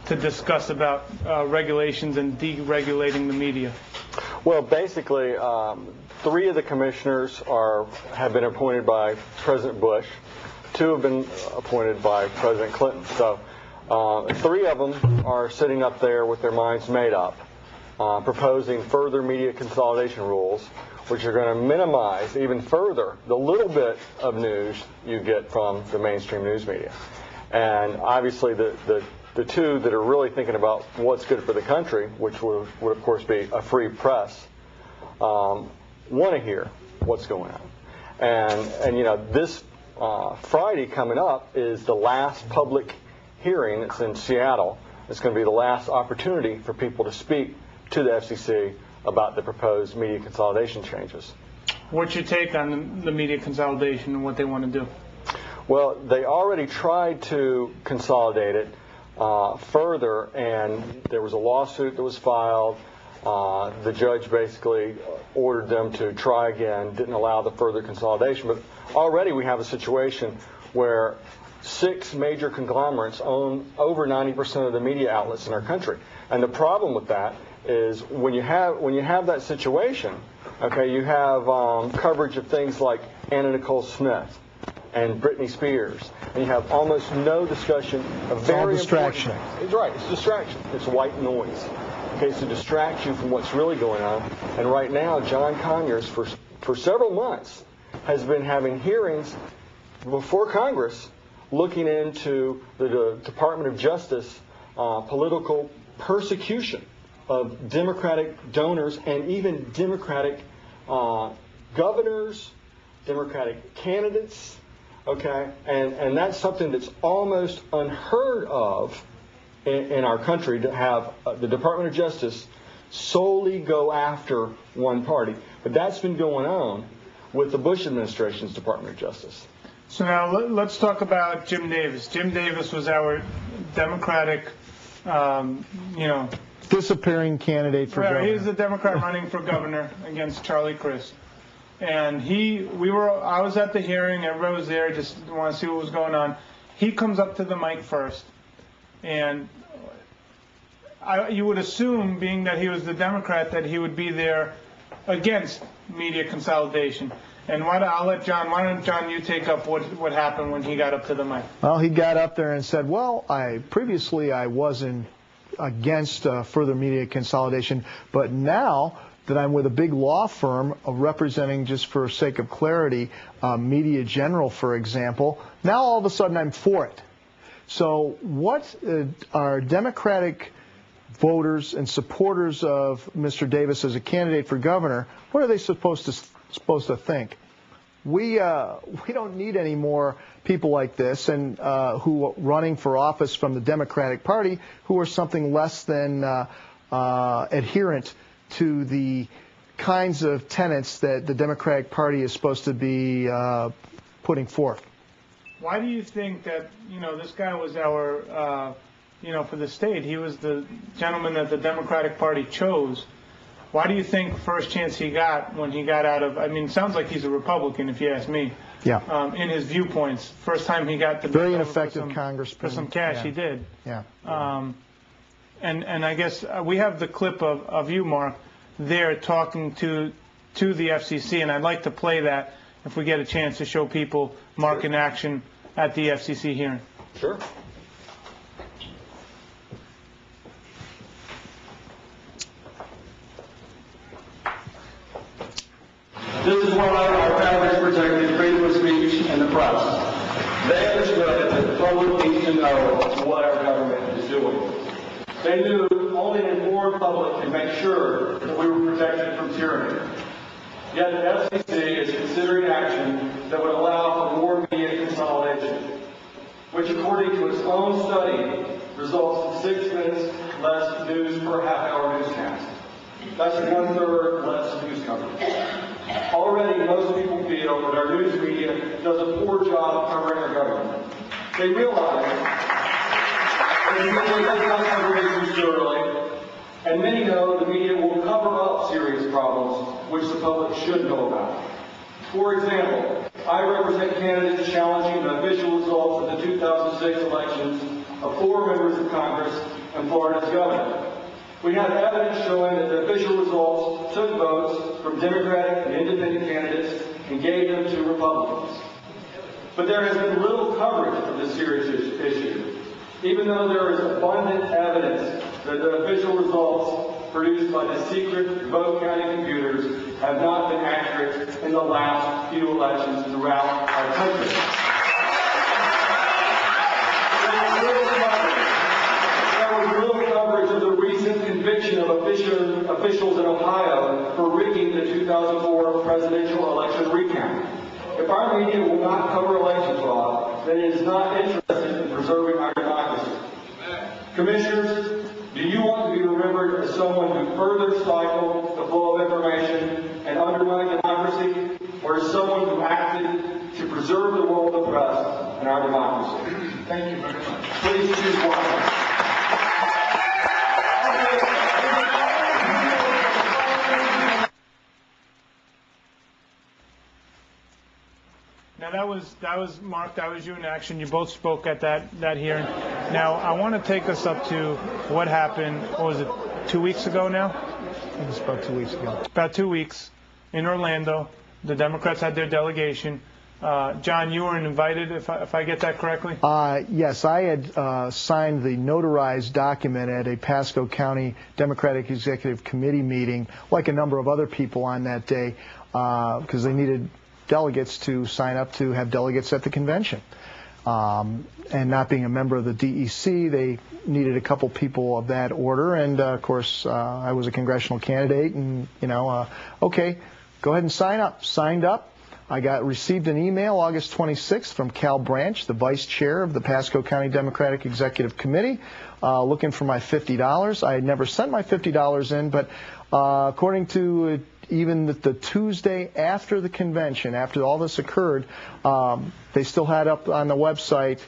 to discuss about regulations and deregulating the media? Well, basically, 3 of the commissioners have been appointed by President Bush. 2 have been appointed by President Clinton. So 3 of them are sitting up there with their minds made up, proposing further media consolidation rules, which are going to minimize even further the little bit of news you get from the mainstream news media. And obviously the 2 that are really thinking about what's good for the country, which would of course be a free press, want to hear what's going on. And you know, this Friday coming up is the last public hearing. It's in Seattle. It's going to be the last opportunity for people to speak to the FCC about the proposed media consolidation changes. What's your take on the media consolidation and what they want to do? Well, they already tried to consolidate it further, and there was a lawsuit that was filed. The judge basically ordered them to try again, didn't allow the further consolidation. But already we have a situation where 6 major conglomerates own over 90% of the media outlets in our country. And the problem with that is when you have that situation, okay, you have coverage of things like Anna Nicole Smith and Britney Spears, and you have almost no discussion of very distraction. important things. It's right. It's distraction. It's white noise. Okay, so distract you from what's really going on. And right now, John Conyers, for several months, has been having hearings before Congress looking into the Department of Justice political persecution of Democratic donors and even Democratic governors, Democratic candidates. Okay, and that's something that's almost unheard of in our country, to have the Department of Justice solely go after one party. But that's been going on with the Bush administration's Department of Justice. So now let's talk about Jim Davis. Jim Davis was our Democratic, disappearing candidate for governor. He was a Democrat running for governor against Charlie Crist. And I was at the hearing, everybody was there, just want to see what was going on. He comes up to the mic first, and you would assume, being that he was the Democrat, that he would be there against media consolidation. And why don't John, you take up what happened when he got up to the mic? Well, he got up there and said, well, previously I wasn't against further media consolidation, but now that I'm with a big law firm representing, just for sake of clarity, Media General, for example, now all of a sudden I'm for it. So what are Democratic voters and supporters of Mr. Davis as a candidate for governor, what are they supposed to think? We don't need any more people like this, and who are running for office from the Democratic Party, who are something less than adherent to the kinds of tenets that the Democratic Party is supposed to be putting forth. Why do you think that, this guy was our, for the state, he was the gentleman that the Democratic Party chose? Why do you think first chance he got when he got out of, it sounds like he's a Republican, if you ask me. Yeah. In his viewpoints, first time he got the very ineffective congressman. For some cash, yeah. He did. Yeah. And I guess we have the clip of you, Mark, there talking to the FCC, and I'd like to play that if we get a chance to show people Mark in action at the FCC hearing. Sure. This is why our founders protected freedom of speech and the press. They understood that the public needs to know what our government is doing. They knew only an informed public can make sure that we were protected from tyranny. Yet the FCC is considering action that would allow for more media consolidation, which according to its own study results in 6 minutes less news per half-hour newscast. That's 1/3 less news coverage. Already most people feel that our news media does a poor job covering our government. They realize that the media does not cover issues thoroughly, and many know the media will cover up serious problems which the public should know about. For example, I represent candidates challenging the official results of the 2006 elections of 4 members of Congress and Florida's governor. We have evidence showing that the official results took votes from Democratic and independent candidates and gave them to Republicans. But there has been little coverage of this serious issue, even though there is abundant evidence that the official results produced by the secret vote counting computers have not been accurate in the last few elections throughout our country. There was little coverage of the recent conviction of officials in Ohio for rigging the 2004 presidential election recount. If our media will not cover election fraud, then it is not interested in preserving our democracy. Commissioners, do you want to be remembered as someone who further stifled the flow of information and undermined democracy, or as someone who acted to preserve the role of the press in our democracy? Thank you very much. Please choose one. Now that was Mark. That was you in action. You both spoke at that hearing. Now I want to take us up to what happened. What was it? 2 weeks ago now? I think it's about 2 weeks ago. About 2 weeks in Orlando. The Democrats had their delegation. John, you were invited, if I get that correctly? Yes, I had signed the notarized document at a Pasco County Democratic Executive Committee meeting, like a number of other people on that day, because they needed delegates to sign up to have delegates at the convention. And not being a member of the DEC, they needed a couple people of that order. And, of course, I was a congressional candidate and, okay, go ahead and sign up. Signed up. I received an email August 26th from Cal Branch, the vice chair of the Pasco County Democratic Executive Committee, looking for my $50. I had never sent my $50 in, but according to even the Tuesday after the convention, after all this occurred, they still had up on the website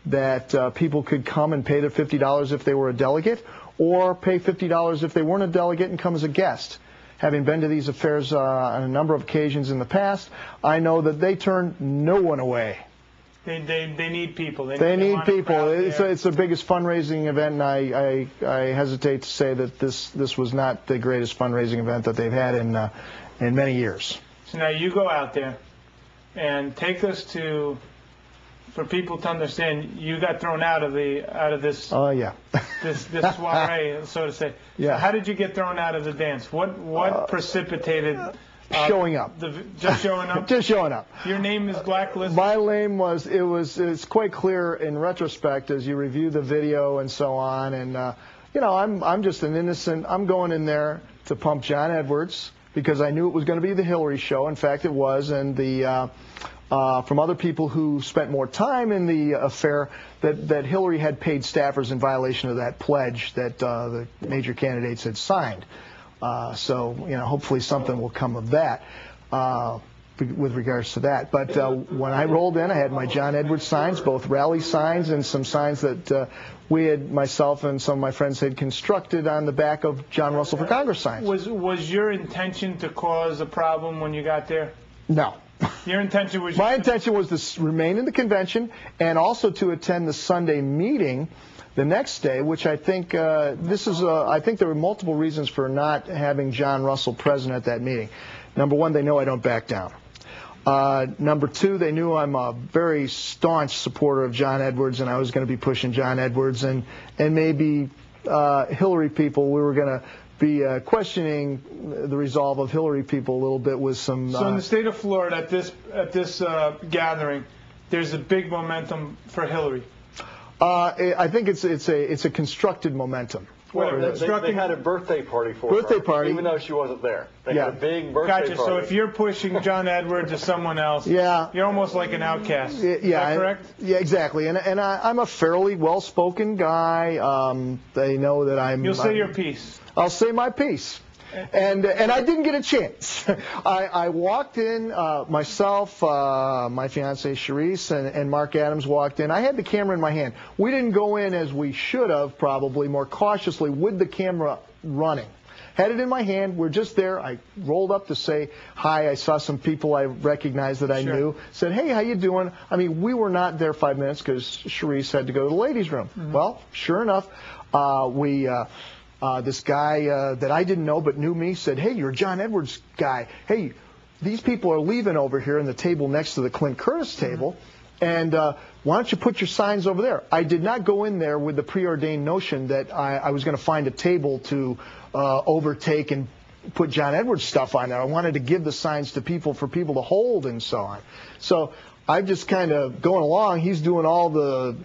that people could come and pay their $50 if they were a delegate, or pay $50 if they weren't a delegate and come as a guest. Having been to these affairs on a number of occasions in the past, I know that they turn no one away. They need people. They need people. It's their biggest fundraising event, and I hesitate to say that this was not the greatest fundraising event that they've had in many years. So now you go out there and take us to, for people to understand, you got thrown out of this. Oh yeah. this soiree, so to say. Yeah. So how did you get thrown out of the dance? What precipitated? Showing up. Just showing up? Just showing up. Your name is blacklisted? My name was, it's quite clear in retrospect as you review the video and so on. And, I'm just an innocent, I'm going in there to pump John Edwards because I knew it was going to be the Hillary show. In fact, it was. And from other people who spent more time in the affair, that Hillary had paid staffers in violation of that pledge that the major candidates had signed. So, hopefully something will come of that with regards to that. But when I rolled in, I had my John Edwards signs, both rally signs and some signs that myself and some of my friends had constructed on the back of John Russell for Congress signs. Was your intention to cause a problem when you got there? No. Your intention was... My intention was to remain in the convention and also to attend the Sunday meeting the next day, which I think I think there were multiple reasons for not having John Russell present at that meeting. Number one, they know I don't back down. Number two, they knew I'm a very staunch supporter of John Edwards, and I was going to be pushing John Edwards, and maybe Hillary people, we were going to be questioning the resolve of Hillary people a little bit with some... So in the state of Florida, at this gathering, there's a big momentum for Hillary. I think it's a constructed momentum. Well, they had a birthday party for her, even though she wasn't there. They had a big birthday party. So if you're pushing John Edwards or someone else, you're almost like an outcast. Is that correct? Yeah, exactly. And I'm a fairly well-spoken guy. They know that I'm... You'll say your piece. I'll say my piece. And I didn't get a chance. I walked in, myself, my fiancée Charisse, and Mark Adams walked in. I had the camera in my hand. We didn't go in as we should have, probably, more cautiously with the camera running. Had it in my hand. We're just there. I rolled up to say hi. I saw some people I recognized that I knew. Said, hey, how you doing? I mean, we were not there 5 minutes because Charisse had to go to the ladies' room. Well, sure enough, this guy that I didn't know but knew me said, hey, you're a John Edwards guy. Hey, these people are leaving over here in the table next to the Clint Curtis table. And why don't you put your signs over there? I did not go in there with the preordained notion that I was going to find a table to overtake and put John Edwards stuff on there. I wanted to give the signs to people for people to hold and so on. So I'm just kind of going along. He's doing all the,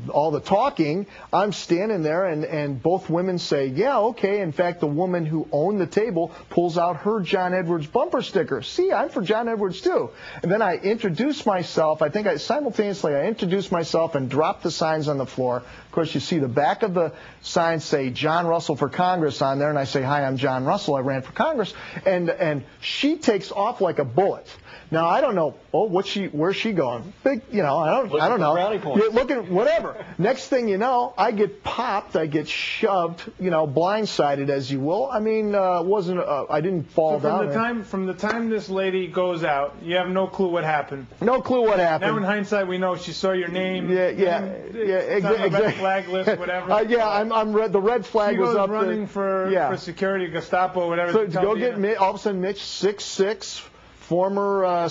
all the talking. I'm standing there, and both women say, yeah, okay. In fact, the woman who owned the table pulls out her John Edwards bumper sticker. See, I'm for John Edwards, too. And then I introduce myself. I think simultaneously I introduced myself and dropped the signs on the floor. Of course, you see the back of the signs say John Russell for Congress on there, and I say, hi, I'm John Russell. I ran for Congress. And she takes off like a bullet. Now, I don't know, where's she going? Big, I don't know. Brownie points. Yeah, looking, whatever. Next thing you know, I get popped, I get shoved, blindsided, as you will. I mean, I didn't fall down. From the time this lady goes out, you have no clue what happened. No clue what happened. Now in hindsight, we know she saw your name. Exactly. On the red flag list, whatever. I'm red. The red flag was up. Running for security, Gestapo, whatever. So to go get Mitch, all of a sudden, Mitch, 6'6", former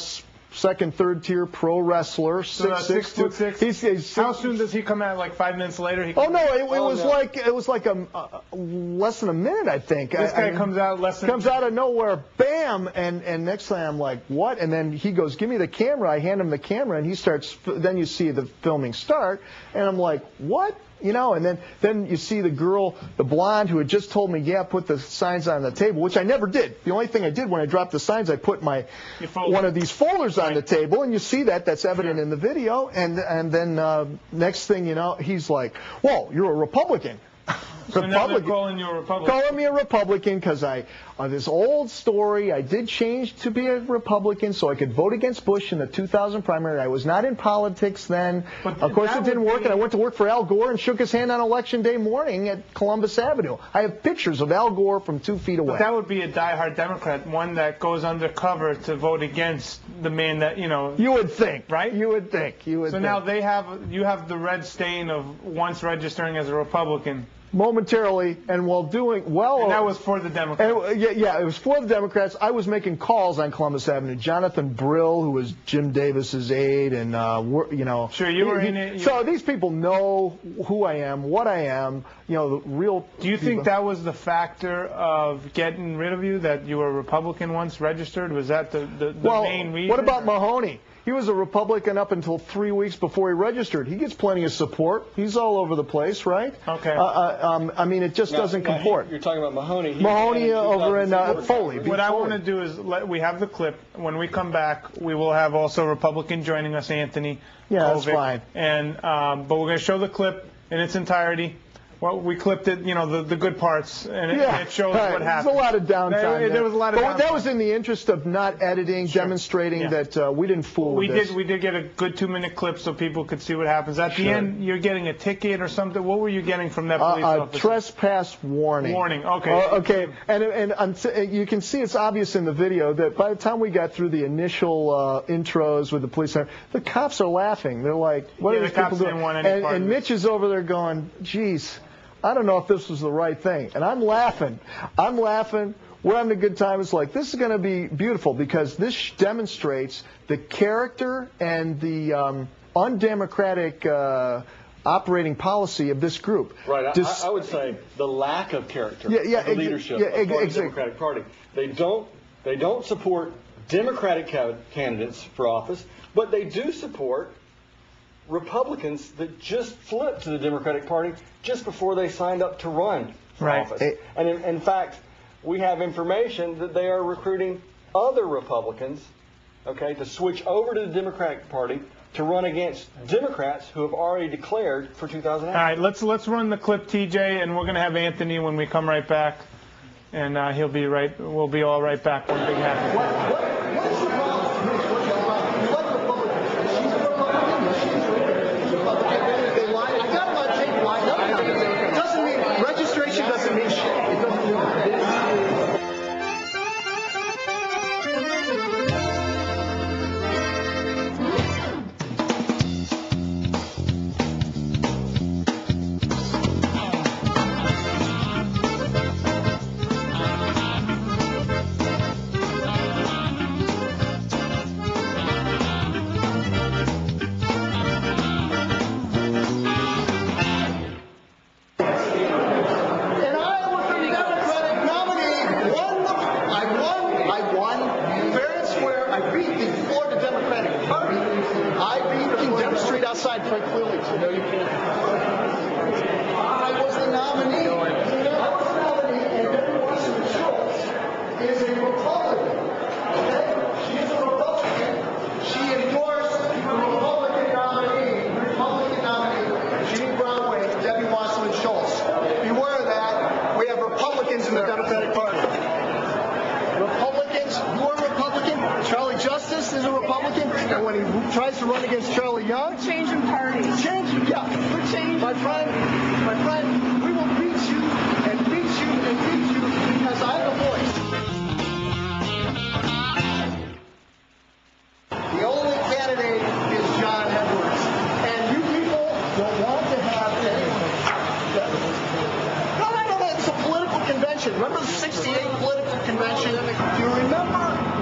second, third tier pro wrestler, 6'6". He's how soon does he come out? Like 5 minutes later? It was like less than a minute, I think. This guy comes out out of nowhere, bam, and next thing I'm like, what? And then he goes, give me the camera. I hand him the camera, and he starts. Then you see the filming start, and I'm like, what? And then you see the girl, the blonde, who had just told me, yeah, put the signs on the table, which I never did. The only thing I did when I dropped the signs, I put one of these folders on the table, and you see that's evident in the video. And then next thing you know, he's like, whoa, you're a Republican. So now they're calling you a Republican. Calling me a Republican because this old story, I did change to be a Republican so I could vote against Bush in the 2000 primary. I was not in politics then. Of course, it didn't work, and I went to work for Al Gore and shook his hand on Election Day morning at Columbus Avenue. I have pictures of Al Gore from 2 feet away. But that would be a diehard Democrat, one that goes undercover to vote against the man that, You would think. Right? You would think. So now you have the red stain of once registering as a Republican. Momentarily, and while doing well. And that was for the Democrats. It was for the Democrats. I was making calls on Columbus Avenue. Jonathan Brill, who was Jim Davis's aide, and Sure, you were in it. So these people know who I am, what I am. The real. Do you think that was the factor of getting rid of you? That you were a Republican once registered? Was that the main reason? What about Mahoney? He was a Republican up until 3 weeks before he registered. He gets plenty of support. He's all over the place, right? Okay. I mean, it just doesn't comport. You're talking about Mahoney. Mahoney over in Foley. What I want to do is we have the clip. When we come back, we will have also a Republican joining us, Anthony. Yeah, Kovic. that's fine. And but we're going to show the clip in its entirety. Well, we clipped it, the good parts, and it shows what happened. There's a lot of downtime. There was a lot of downtime. That was in the interest of not editing, demonstrating that we didn't fool with this. We did get a good 2-minute clip so people could see what happens. At the end, you're getting a ticket or something. What were you getting from that police officer? Trespass warning. Warning, okay. Okay, and you can see it's obvious in the video that by the time we got through the initial intros with the police, the cops are laughing. They're like, what are these people doing? And Mitch is over there going, geez, I don't know if this was the right thing. And I'm laughing. We're having a good time. It's like, this is going to be beautiful because this demonstrates the character and the undemocratic operating policy of this group. Right. I would say the lack of character of the leadership of the Democratic Party. They don't support Democratic candidates for office, but they do support Republicans that just flipped to the Democratic Party just before they signed up to run for office. And in fact, we have information that they are recruiting other Republicans, to switch over to the Democratic Party to run against Democrats who have already declared for 2008. All right, let's run the clip, TJ, and we're going to have Anthony when we come right back, and we'll be all right back. One big happy. What's the problem? You like Republicans. She's a Republican. She's a Republican. They lie. I got them on tape lying. Doesn't mean registration doesn't mean shit. It doesn't mean Republicans in the Democratic Party. Republicans, you're a Republican. Charlie Justice is a Republican, and when he tries to run against Charlie Young, Changing parties. we're changing. My friend, we will beat you and beat you and beat you because I have a voice. The only candidate is John Edwards, and you people don't want to have anyone. No, it's a political convention. Remember the '68 political convention? Do you remember